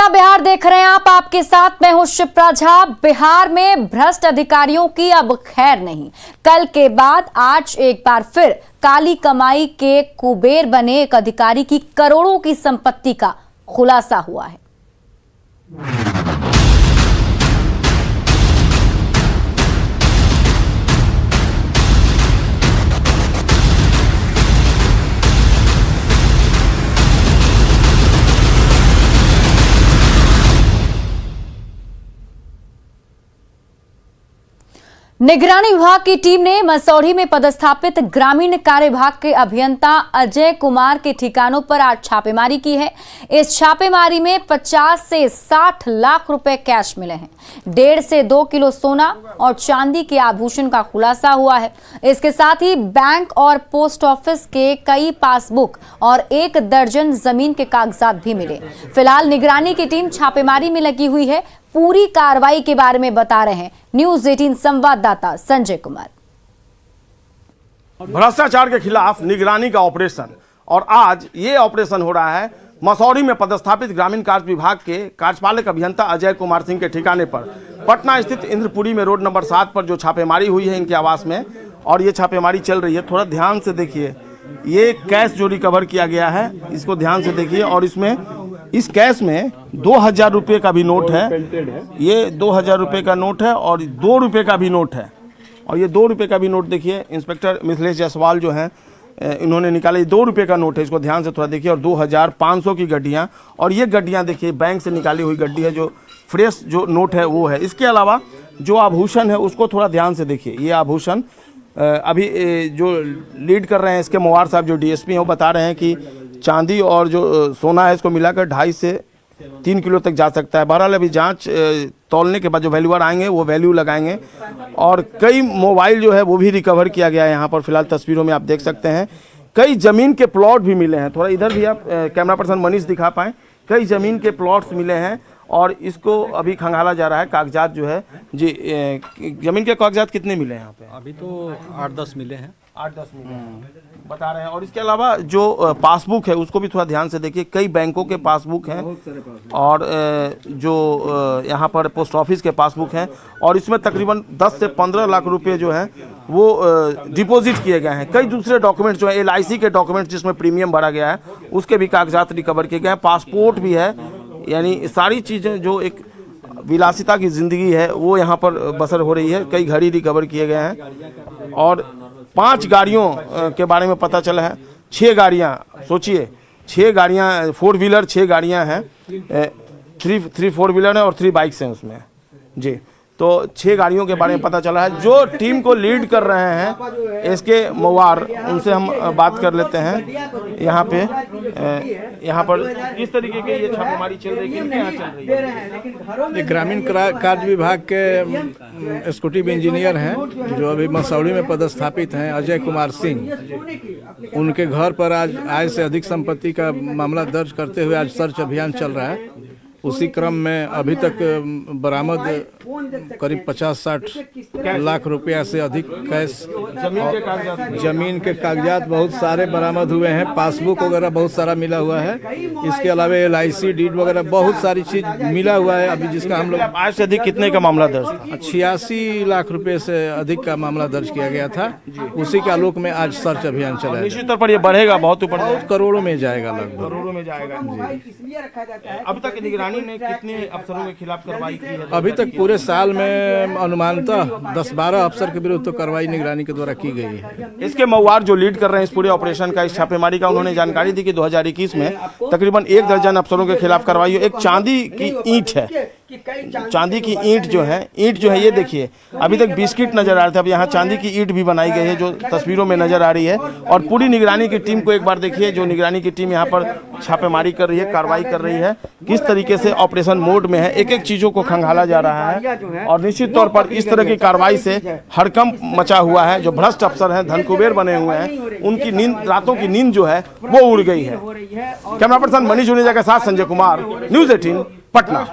बिहार देख रहे हैं आप, आपके साथ मैं हूं शिप्रा झा। बिहार में भ्रष्ट अधिकारियों की अब खैर नहीं। कल के बाद आज एक बार फिर काली कमाई के कुबेर बने एक अधिकारी की करोड़ों की संपत्ति का खुलासा हुआ है। निगरानी विभाग की टीम ने मसौढ़ी में पदस्थापित ग्रामीण कार्य विभाग के अभियंता अजय कुमार के ठिकानों पर आज छापेमारी की है। इस छापेमारी में 50 से 60 लाख रुपए कैश मिले हैं। 1.5 से 2 किलो सोना और चांदी के आभूषण का खुलासा हुआ है। इसके साथ ही बैंक और पोस्ट ऑफिस के कई पासबुक और 1 दर्जन जमीन के कागजात भी मिले। फिलहाल निगरानी की टीम छापेमारी में लगी हुई है। पूरी कार्रवाई के बारे में बता रहे हैं न्यूज़ 18 संवाददाता संजय कुमार। भ्रष्टाचार के खिलाफ निगरानी का ऑपरेशन, और आज ये ऑपरेशन हो रहा है मसौढ़ी में पदस्थापित ग्रामीण कार्य विभाग के कार्यपालक अभियंता अजय कुमार सिंह के ठिकाने पर। पटना स्थित इंद्रपुरी में रोड नंबर 7 पर जो छापेमारी हुई है इनके आवास में, और ये छापेमारी चल रही है। थोड़ा ध्यान से देखिए, ये कैश जो रिकवर किया गया है इसको ध्यान से देखिए, और इसमें इस कैश में 2000 रुपये का भी नोट है। ये 2000 रुपये का नोट है और 2 रुपये का भी नोट है। और ये 2 रुपये का भी नोट देखिए, इंस्पेक्टर मिथिलेश जायसवाल जो हैं इन्होंने निकाला। ये 2 रुपये का नोट है, इसको ध्यान से थोड़ा देखिए। और 2500 की गड्डियाँ, और ये गड्डियाँ देखिए बैंक से निकाली हुई गड्डी है, जो फ्रेश जो नोट है वो है। इसके अलावा जो आभूषण है उसको थोड़ा ध्यान से देखिए। ये आभूषण अभी जो लीड कर रहे हैं इसके मोवार साहब जो डीएसपी हैं वो बता रहे हैं कि चांदी और जो सोना है इसको मिलाकर 2.5 से 3 किलो तक जा सकता है। बहरहाल अभी जांच तौलने के बाद जो वैल्यूअर आएंगे वो वैल्यू लगाएंगे। और कई मोबाइल जो है वो भी रिकवर किया गया है। यहाँ पर फिलहाल तस्वीरों में आप देख सकते हैं कई जमीन के प्लॉट भी मिले हैं। थोड़ा इधर भी आप कैमरा पर्सन मनीष दिखा पाएँ। कई जमीन के प्लॉट्स मिले हैं और इसको अभी खंगाला जा रहा है। कागजात जो है जी, जमीन के कागजात कितने मिले हैं यहाँ पे? अभी तो 8-10 मिले हैं। 8-10 मिले हैं बता रहे हैं। और इसके अलावा जो पासबुक है उसको भी थोड़ा ध्यान से देखिए। कई बैंकों के पासबुक हैं और जो यहाँ पर पोस्ट ऑफिस के पासबुक हैं, और इसमें तकरीबन 10 से 15 लाख रुपए जो हैं वो डिपॉजिट किए गए हैं। कई दूसरे डॉक्यूमेंट्स जो है LIC के डॉक्यूमेंट्स जिसमें प्रीमियम भरा गया है उसके भी कागजात रिकवर किए गए हैं। पासपोर्ट भी है। यानी सारी चीज़ें जो एक विलासिता की ज़िंदगी है वो यहाँ पर बसर हो रही है। कई घड़ी रिकवर किए गए हैं और 5 गाड़ियों के बारे में पता चला है। 6 गाड़ियाँ, सोचिए 6 गाड़ियाँ 4 व्हीलर, 6 गाड़ियाँ हैं। 3 4 व्हीलर हैं और 3 बाइक्स हैं उसमें जी। तो 6 गाड़ियों के बारे में पता चला है। जो टीम को लीड कर रहे हैं इसके मोवार, उनसे हम बात कर लेते हैं। यहाँ पर किस तरीके की ये छापेमारी चल रही है, क्या चल रही है? ये ग्रामीण कार्य विभाग के एक्जीक्यूटिव इंजीनियर हैं जो अभी मसौढ़ी में पदस्थापित हैं, अजय कुमार सिंह। उनके घर पर आज आय से अधिक संपत्ति का मामला दर्ज करते हुए आज सर्च अभियान चल रहा है। उसी क्रम में अभी तक बरामद करीब 50-60 लाख रुपया से अधिक कैश, जमीन के कागजात बहुत सारे बरामद हुए हैं। पासबुक वगैरह बहुत सारा मिला हुआ है। इसके अलावा LIC डीड वगैरह बहुत सारी चीज मिला हुआ है। अभी जिसका हम लोग आज से अधिक कितने का मामला दर्ज था? 86 लाख रुपए से अधिक का मामला दर्ज किया गया था। उसी के आलोक में आज सर्च अभियान चला। निश्चित तौर पर ये बढ़ेगा, बहुत ऊपर, करोड़ों में जाएगा, लगभग करोड़ों में जाएगा। अब तक निगरानी ने कितने अफसरों के खिलाफ कार्रवाई की है? अभी तक पूरे साल में अनुमानतः 10-12 अफसर के विरुद्ध तो कार्रवाई निगरानी के द्वारा की गई है। इसके मवार जो लीड कर रहे हैं इस पूरे ऑपरेशन का, इस छापेमारी का, उन्होंने जानकारी दी कि 2021 में तकरीबन 1 दर्जन अफसरों के खिलाफ कार्रवाई हुई। एक चांदी की ईंट है, चांदी की ईंट जो है ये देखिए। अभी तक बिस्किट नजर आ रहे थे, अब यहाँ चांदी की ईंट भी बनाई गई है जो तस्वीरों में नजर आ रही है। और पूरी निगरानी की टीम को एक बार देखिए, जो निगरानी की टीम यहाँ पर छापेमारी कर रही है, कार्रवाई कर रही है, किस तरीके से ऑपरेशन मोड में है। एक एक चीजों को खंगाला जा रहा है और निश्चित तौर पर इस तरह की कार्रवाई से हड़कंप मचा हुआ है। जो भ्रष्ट अफसर हैं, धन कुबेर बने हुए हैं, उनकी नींद, रातों की नींद जो है वो उड़ गई है। कैमरा पर्सन मनीष जुनेजा के साथ संजय कुमार, न्यूज़ 18 पटना।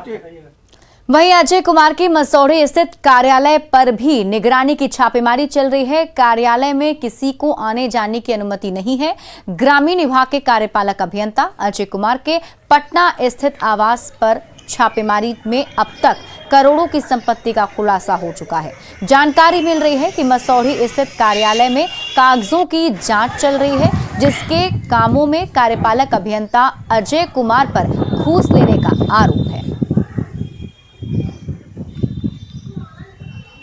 वहीं अजय कुमार की मसौढ़ी स्थित कार्यालय पर भी निगरानी की छापेमारी चल रही है। कार्यालय में किसी को आने जाने की अनुमति नहीं है। ग्रामीण विभाग के कार्यपालक अभियंता अजय कुमार के पटना स्थित आवास पर छापेमारी में अब तक करोड़ों की संपत्ति का खुलासा हो चुका है। जानकारी मिल रही है कि मसौढ़ी स्थित कार्यालय में कागजों की जांच चल रही है, जिसके कामों में कार्यपालक अभियंता अजय कुमार पर घूस लेने का आरोप है।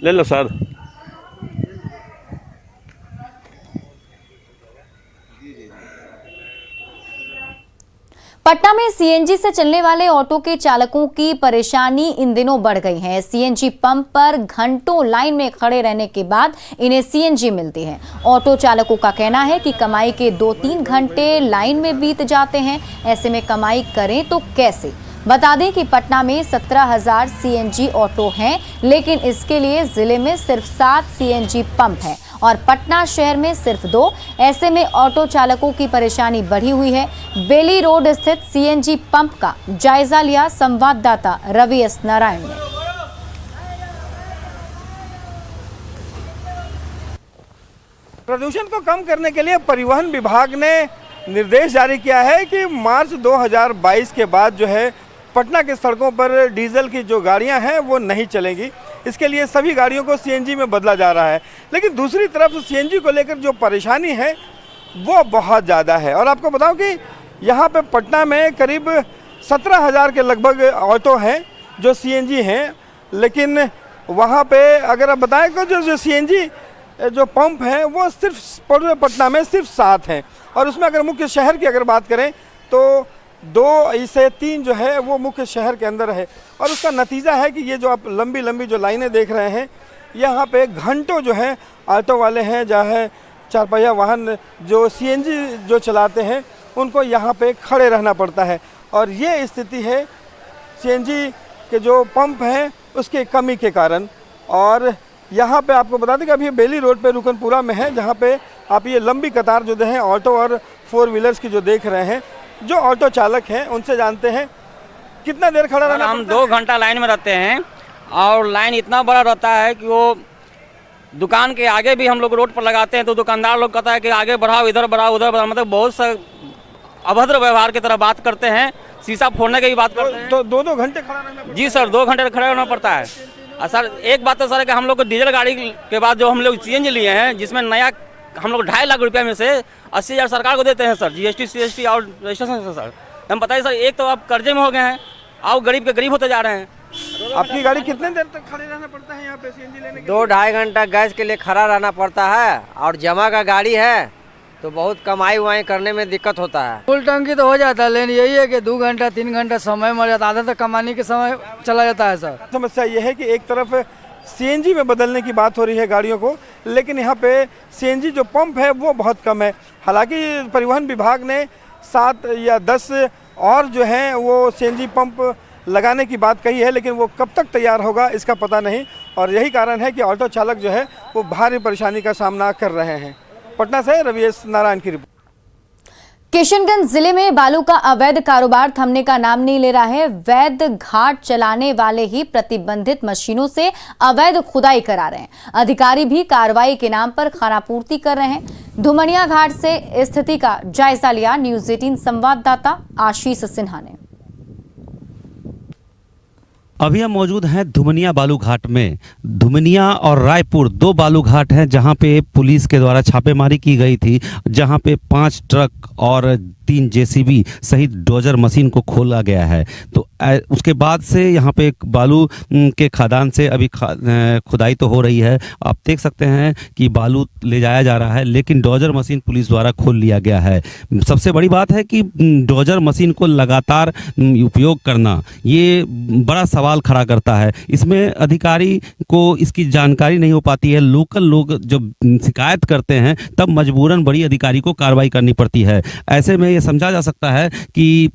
ले लो सर। पटना में सीएनजी से चलने वाले ऑटो के चालकों की परेशानी इन दिनों बढ़ गई है। सीएनजी पंप पर घंटों लाइन में खड़े रहने के बाद इन्हें सीएनजी मिलती है। ऑटो चालकों का कहना है कि कमाई के 2-3 घंटे लाइन में बीत जाते हैं। ऐसे में कमाई करें तो कैसे? बता दें कि पटना में 17,000 सीएनजी ऑटो हैं, लेकिन इसके लिए जिले में सिर्फ 7 सीएनजी पंप हैं और पटना शहर में सिर्फ 2। ऐसे में ऑटो चालकों की परेशानी बढ़ी हुई है। बेली रोड स्थित सीएनजी पंप का जायजा लिया संवाददाता रवि एस नारायण ने। प्रदूषण को कम करने के लिए परिवहन विभाग ने निर्देश जारी किया है कि मार्च 2022 के बाद जो है पटना के सड़कों पर डीजल की जो गाड़ियां हैं वो नहीं चलेंगी। इसके लिए सभी गाड़ियों को सीएनजी में बदला जा रहा है। लेकिन दूसरी तरफ सीएनजी को लेकर जो परेशानी है वो बहुत ज़्यादा है। और आपको बताऊं कि यहाँ पे पटना में करीब 17,000 के लगभग ऑटो हैं जो सीएनजी हैं, लेकिन वहाँ पे अगर आप बताएं कि जो सीएनजी जो पंप हैं वो सिर्फ पूरे पटना में सिर्फ 7 हैं। और उसमें अगर मुख्य शहर की अगर बात करें तो 2 से 3 जो है वो मुख्य शहर के अंदर है। और उसका नतीजा है कि ये जो आप लंबी लंबी जो लाइनें देख रहे हैं, यहाँ पे घंटों जो है ऑटो वाले हैं, चाहे 4 पहिया वाहन जो सीएनजी जो चलाते हैं, उनको यहाँ पे खड़े रहना पड़ता है। और ये स्थिति है सीएनजी के जो पंप हैं उसके कमी के कारण। और यहाँ पे आपको बता दें कि अभी बेली रोड पे रुकनपुरा में है, जहाँ पे आप ये लंबी कतार जो है ऑटो और 4 व्हीलर्स की जो देख रहे हैं। जो ऑटो चालक हैं उनसे जानते हैं कितना देर खड़ा रहना। हम 2 घंटा लाइन में रहते हैं और लाइन इतना बड़ा रहता है कि वो दुकान के आगे भी हम लोग रोड पर लगाते हैं तो दुकानदार लोग कहता है कि आगे बढ़ाओ, इधर बढ़ाओ, उधर बढ़ाओ, मतलब बहुत सा अभद्र व्यवहार की तरह बात करते हैं। शीशा फोड़ने की भी बात करते हैं। तो 2-2 घंटे खड़ा रहना पड़ता है। जी सर, 2 घंटे खड़ा रहना पड़ता है। और सर एक बात तो सर है कि हम लोग को डीजल गाड़ी के बाद जो हम लोग सीएनजी लिए हैं, जिसमें नया हम लोग 2.5 लाख रुपये में से 80,000 सरकार को देते हैं सर, जीएसटी सीएसटी और रजिस्ट्रेशन से। सर हम बताइए सर, एक तो आप कर्जे में हो गए हैं और गरीब के गरीब होते जा रहे हैं। आपकी गाड़ी कितने देर तक खड़े रहना पड़ता है यहाँ पे सीएनजी लेने के? 2-2.5 घंटा गैस के लिए खड़ा रहना पड़ता है। और जमा का गाड़ी है तो बहुत कमाई उमाई करने में दिक्कत होता है। फुल टंकी तो हो जाता है, लेकिन यही है कि 2 घंटा 3 घंटा समय मर जाता है, आधा तक कमाने के समय चला जाता है सर। समस्या ये है कि एक तरफ सीएनजी में बदलने की बात हो रही है गाड़ियों को, लेकिन यहाँ पे सीएनजी जो पंप है वो बहुत कम है। हालांकि परिवहन विभाग ने 7 या 10 और जो है वो सीएनजी पंप लगाने की बात कही है, लेकिन वो कब तक तैयार होगा इसका पता नहीं। और यही कारण है कि ऑटो चालक जो है वो भारी परेशानी का सामना कर रहे हैं। पटना से रवि एस नारायण की रिपोर्ट। किशनगंज जिले में बालू का अवैध कारोबार थमने का नाम नहीं ले रहा है। वैध घाट चलाने वाले ही प्रतिबंधित मशीनों से अवैध खुदाई करा रहे हैं। अधिकारी भी कार्रवाई के नाम पर खानापूर्ति कर रहे हैं। धुमनिया घाट से स्थिति का जायजा लिया न्यूज़ 18 संवाददाता आशीष सिन्हा ने। अभी हम मौजूद हैं धुमनिया बालू घाट में। धुमनिया और रायपुर 2 बालू घाट हैं जहां पे पुलिस के द्वारा छापेमारी की गई थी, जहां पे 5 ट्रक और 3 जेसीबी सहित डोजर मशीन को खोला गया है। तो उसके बाद से यहाँ पे बालू के खदान से अभी खुदाई तो हो रही है। आप देख सकते हैं कि बालू ले जाया जा रहा है, लेकिन डोजर मशीन पुलिस द्वारा खोल लिया गया है। सबसे बड़ी बात है कि डोजर मशीन को लगातार उपयोग करना ये बड़ा सवाल खड़ा करता है। इसमें अधिकारी को इसकी जानकारी नहीं हो पाती है। लोकल लोग जब शिकायत करते हैं तब मजबूरन बड़ी अधिकारी को कार्रवाई करनी पड़ती है। ऐसे में ये समझा जा सकता है कि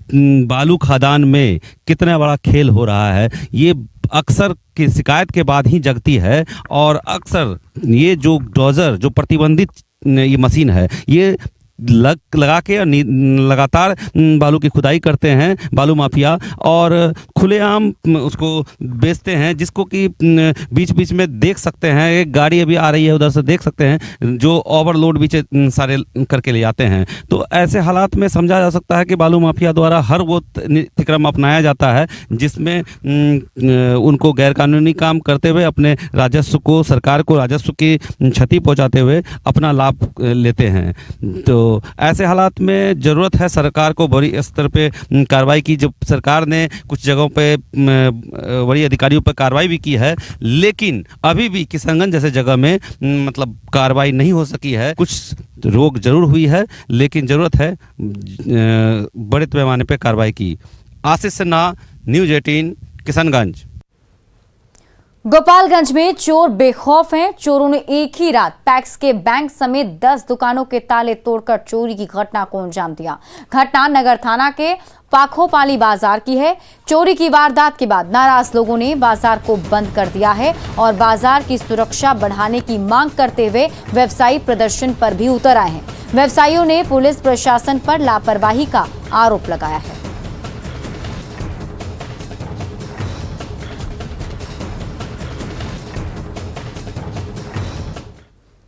बालू खदान में कितना बड़ा खेल हो रहा है। ये अक्सर की शिकायत के बाद ही जगती है और अक्सर ये जो डोजर जो प्रतिबंधित ये मशीन है ये लगा के लगातार बालू की खुदाई करते हैं बालू माफिया, और खुलेआम उसको बेचते हैं, जिसको कि बीच बीच में देख सकते हैं, एक गाड़ी अभी आ रही है उधर से देख सकते हैं जो ओवरलोड भी सारे करके ले जाते हैं। तो ऐसे हालात में समझा जा सकता है कि बालू माफिया द्वारा हर वो नीतिक्रम अपनाया जाता है जिसमें उनको गैरकानूनी काम करते हुए अपने राजस्व को, सरकार को राजस्व की क्षति पहुंचाते हुए अपना लाभ लेते हैं। तो ऐसे हालात में ज़रूरत है सरकार को बड़ी स्तर पे कार्रवाई की। जब सरकार ने कुछ जगहों पे बड़ी अधिकारियों पर कार्रवाई भी की है, लेकिन अभी भी किशनगंज जैसे जगह में मतलब कार्रवाई नहीं हो सकी है। कुछ रोक जरूर हुई है, लेकिन ज़रूरत है बड़े पैमाने पे कार्रवाई की। आशीष सिन्हा, न्यूज़ 18, किशनगंज। गोपालगंज में चोर बेखौफ हैं। चोरों ने एक ही रात पैक्स के बैंक समेत 10 दुकानों के ताले तोड़कर चोरी की घटना को अंजाम दिया। घटना नगर थाना के पाखोपाली बाजार की है। चोरी की वारदात के बाद नाराज लोगों ने बाजार को बंद कर दिया है और बाजार की सुरक्षा बढ़ाने की मांग करते हुए व्यवसायी प्रदर्शन पर भी उतर आए हैं। व्यवसायियों ने पुलिस प्रशासन पर लापरवाही का आरोप लगाया है।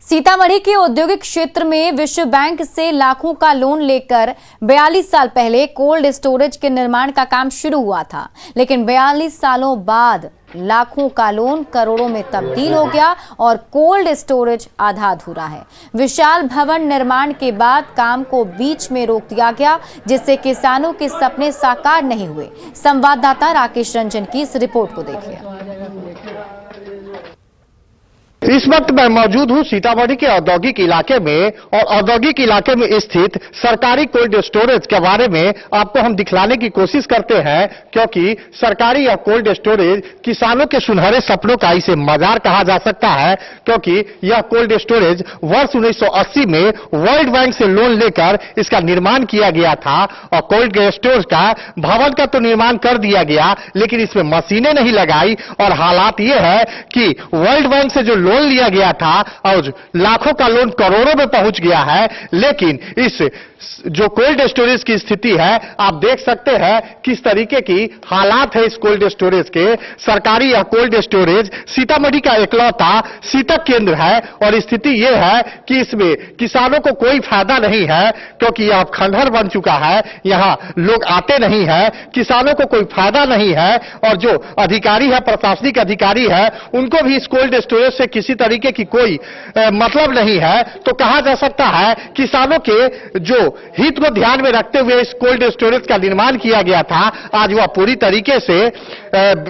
सीतामढ़ी के औद्योगिक क्षेत्र में विश्व बैंक से लाखों का लोन लेकर 42 साल पहले कोल्ड स्टोरेज के निर्माण का काम शुरू हुआ था, लेकिन 42 सालों बाद लाखों का लोन करोड़ों में तब्दील हो गया और कोल्ड स्टोरेज आधा अधूरा है। विशाल भवन निर्माण के बाद काम को बीच में रोक दिया गया, जिससे किसानों के सपने साकार नहीं हुए। संवाददाता राकेश रंजन की इस रिपोर्ट को देखिए। इस वक्त मैं मौजूद हूं सीतामढ़ी के औद्योगिक इलाके में और औद्योगिक इलाके में स्थित सरकारी कोल्ड स्टोरेज के बारे में आपको हम दिखलाने की कोशिश करते हैं, क्योंकि सरकारी या कोल्ड स्टोरेज किसानों के सुनहरे सपनों का इसे मजार कहा जा सकता है, क्योंकि यह कोल्ड स्टोरेज वर्ष 1980 में वर्ल्ड बैंक से लोन लेकर इसका निर्माण किया गया था और कोल्ड स्टोरेज का भवन का तो निर्माण कर दिया गया, लेकिन इसमें मशीनें नहीं लगाई। और हालात ये है कि वर्ल्ड बैंक से जो लोन लिया गया था और लाखों का लोन करोड़ों में पहुंच गया है, लेकिन इस जो कोल्ड स्टोरेज की स्थिति है आप देख सकते हैं किस तरीके की हालात है इस कोल्ड स्टोरेज के। सरकारी यह कोल्ड स्टोरेज सीतामढ़ी का एकलौता शीतक केंद्र है और स्थिति यह है कि इसमें किसानों को कोई फायदा नहीं है, क्योंकि यह खंडहर बन चुका है, यहां लोग आते नहीं है, किसानों को कोई फायदा नहीं है और जो अधिकारी है, प्रशासनिक अधिकारी है, उनको भी इस कोल्ड स्टोरेज से किसी तरीके की कोई मतलब नहीं है। तो कहा जा सकता है किसानों के जो हित को ध्यान में रखते हुए इस कोल्ड स्टोरेज का निर्माण किया गया था, आज वह पूरी तरीके से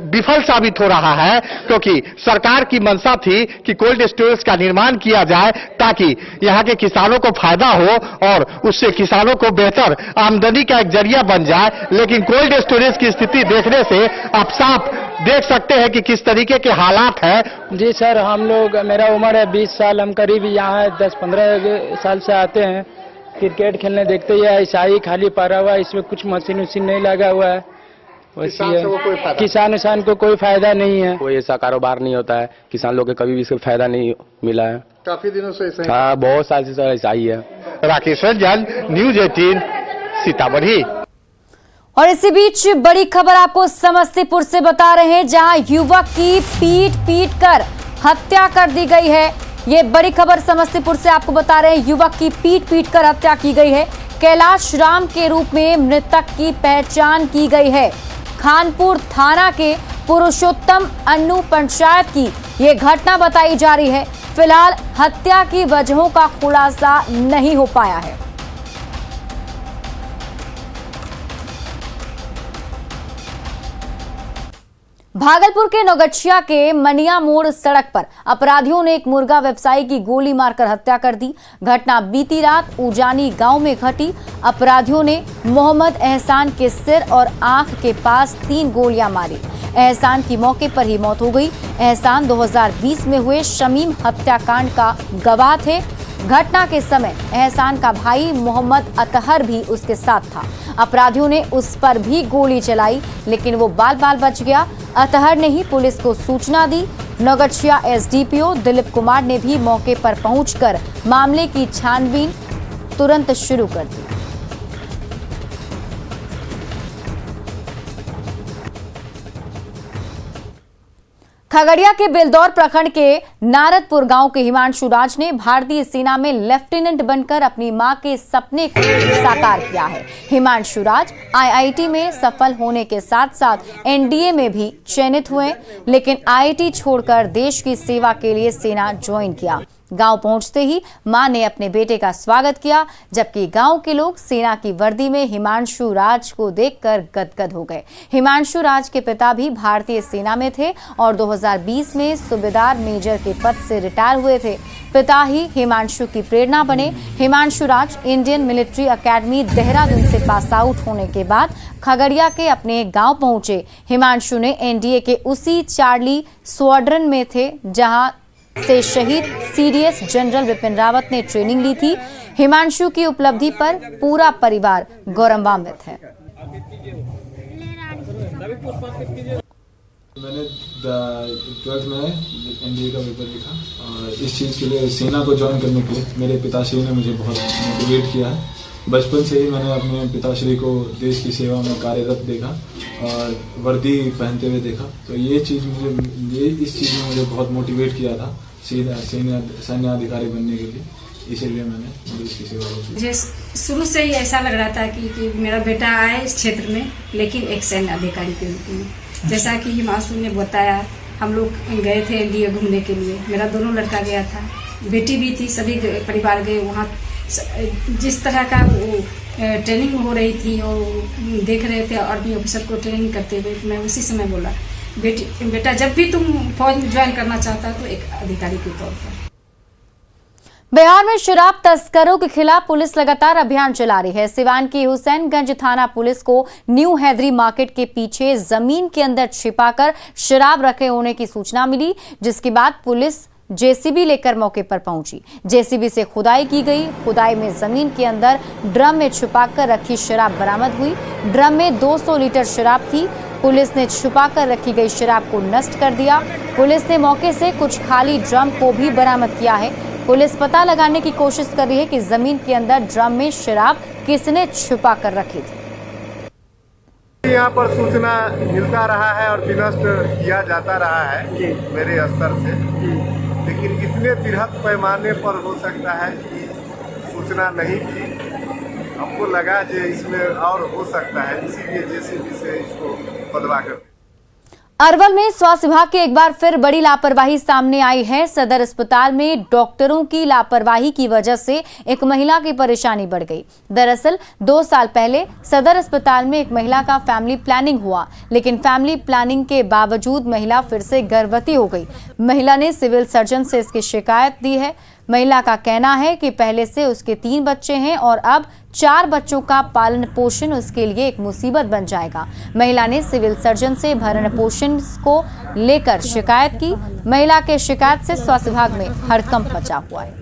विफल साबित हो रहा है, क्योंकि सरकार की मंशा थी कि कोल्ड स्टोरेज का निर्माण किया जाए ताकि यहां के किसानों को फायदा हो और उससे किसानों को बेहतर आमदनी का एक जरिया बन जाए। लेकिन कोल्ड स्टोरेज की स्थिति देखने से आप साफ देख सकते हैं कि किस तरीके के हालात है। जी सर, हम लोग, मेरा उम्र है 20 साल, हम करीब यहाँ 10-15 साल से आते हैं क्रिकेट खेलने, देखते ही ऐसा ही खाली पड़ा हुआ है, इसमें कुछ मशीन उशीन नहीं लगा हुआ है। किसान को कोई फायदा नहीं है, कोई ऐसा कारोबार नहीं होता है, किसान लोग को कभी भी इसका फायदा नहीं मिला है। काफी दिनों से ऐसा, हाँ बहुत साल से सर ऐसा ही है। राकेश रंजन, न्यूज़ 18, सीतामढ़ी। और इसी बीच बड़ी खबर आपको समस्तीपुर से बता रहे हैं, जहां युवक की पीट कर हत्या कर दी गई है। ये बड़ी खबर समस्तीपुर से आपको बता रहे हैं, युवक की पीट कर हत्या की गई है। कैलाश राम के रूप में मृतक की पहचान की गई है। खानपुर थाना के पुरुषोत्तम अन्नू पंचायत की ये घटना बताई जा रही है। फिलहाल हत्या की वजहों का खुलासा नहीं हो पाया है। भागलपुर के नौगछिया के मनिया मोड़ सड़क पर अपराधियों ने एक मुर्गा व्यवसायी की गोली मारकर हत्या कर दी। घटना बीती रात उजानी गांव में घटी। अपराधियों ने मोहम्मद एहसान के सिर और आंख के पास 3 गोलियां मारी। एहसान की मौके पर ही मौत हो गई। एहसान 2020 में हुए शमीम हत्याकांड का गवाह थे। घटना के समय एहसान का भाई मोहम्मद अतहर भी उसके साथ था। अपराधियों ने उस पर भी गोली चलाई, लेकिन वो बाल बच गया। अतहर ने ही पुलिस को सूचना दी। नौगछिया एसडीपीओ दिलीप कुमार ने भी मौके पर पहुंचकर मामले की छानबीन तुरंत शुरू कर दी। खगड़िया के बेलदौर प्रखंड के नारदपुर गांव के हिमांशु राज ने भारतीय सेना में लेफ्टिनेंट बनकर अपनी मां के सपने को साकार किया है। हिमांशु राज आईआईटी में सफल होने के साथ साथ एनडीए में भी चयनित हुए, लेकिन आईआईटी छोड़कर देश की सेवा के लिए सेना ज्वाइन किया। गांव पहुंचते ही मां ने अपने बेटे का स्वागत किया, जबकि गांव के लोग सेना की वर्दी में हिमांशु राज को देखकर गदगद हो गए। हिमांशु राज के पिता भी भारतीय सेना में थे और 2020 में सूबेदार मेजर के पद से रिटायर हुए थे। पिता ही हिमांशु की प्रेरणा बने। हिमांशु राज इंडियन मिलिट्री एकेडमी देहरादून से पास आउट होने के बाद खगड़िया के अपने गांव पहुंचे। हिमांशु ने एनडीए के उसी चार्ली स्क्वाड्रन में थे जहां से शहीद सीडीएस जनरल विपिन रावत ने ट्रेनिंग ली थी। हिमांशु की उपलब्धि पर पूरा परिवार गौरवान्वित है। मैंने 12th में एनडीए का पेपर लिखा और इस चीज़ के लिए सेना को ज्वाइन करने के लिए मेरे पिताश्री ने मुझे बहुत मोटिवेट किया है। बचपन से ही मैंने अपने पिताश्री को देश की सेवा में कार्यरत देखा और वर्दी पहनते हुए देखा, तो इस चीज़ ने मुझे बहुत मोटिवेट किया था सैन्य अधिकारी बनने के लिए, इसीलिए मैंने देश की सेवा की। मुझे शुरू से ही ऐसा लग रहा था कि मेरा बेटा आए इस क्षेत्र में, लेकिन एक सैन्य अधिकारी के रूप में। जैसा कि हिमांशु ने बताया, हम लोग गए थे एनडीए घूमने के लिए, मेरा दोनों लड़का गया था, बेटी भी थी, सभी परिवार गए वहाँ। जिस तरह का वो ट्रेनिंग हो रही थी और देख रहे थे आर्मी ऑफिसर को ट्रेनिंग करते हुए, मैं उसी समय बोला बेटा जब भी तुम फौज में ज्वाइन करना चाहता तो एक अधिकारी के तौर पर। बिहार में शराब तस्करों के खिलाफ पुलिस लगातार अभियान चला रही है। सिवान की हुसैनगंज थाना पुलिस को न्यू हैदरी मार्केट के पीछे जमीन के अंदर छिपाकर शराब रखे होने की सूचना मिली, जिसके बाद पुलिस जेसीबी लेकर मौके पर पहुंची। जेसीबी से खुदाई की गई। खुदाई में जमीन के अंदर ड्रम में छुपाकर रखी शराब बरामद हुई। ड्रम में 200 लीटर शराब थी। पुलिस ने छुपाकर रखी गई शराब को नष्ट कर दिया। पुलिस ने मौके से कुछ खाली ड्रम को भी बरामद किया है। पुलिस पता लगाने की कोशिश कर रही है कि जमीन के अंदर ड्रम में शराब किसने छुपा कर रखी थी। यहाँ पर सूचना मिलता रहा है और विनष्ट किया जाता रहा है मेरे स्तर से, लेकिन इतने बृहद पैमाने पर हो सकता है कि सूचना नहीं थी। हमको लगा कि इसमें और हो सकता है, इसीलिए जेसीबी से इसको बदवा कर। अरवल में स्वास्थ्य विभाग की एक बार फिर बड़ी लापरवाही सामने आई है। सदर अस्पताल में डॉक्टरों की लापरवाही की वजह से एक महिला की परेशानी बढ़ गई। दरअसल 2 साल पहले सदर अस्पताल में एक महिला का फैमिली प्लानिंग हुआ, लेकिन फैमिली प्लानिंग के बावजूद महिला फिर से गर्भवती हो गई। महिला ने सिविल सर्जन से इसकी शिकायत दी है। महिला का कहना है कि पहले से उसके 3 बच्चे हैं और अब 4 बच्चों का पालन पोषण उसके लिए एक मुसीबत बन जाएगा। महिला ने सिविल सर्जन से भरण पोषण को लेकर शिकायत की। महिला के शिकायत से स्वास्थ्य विभाग में हड़कंप मचा हुआ है।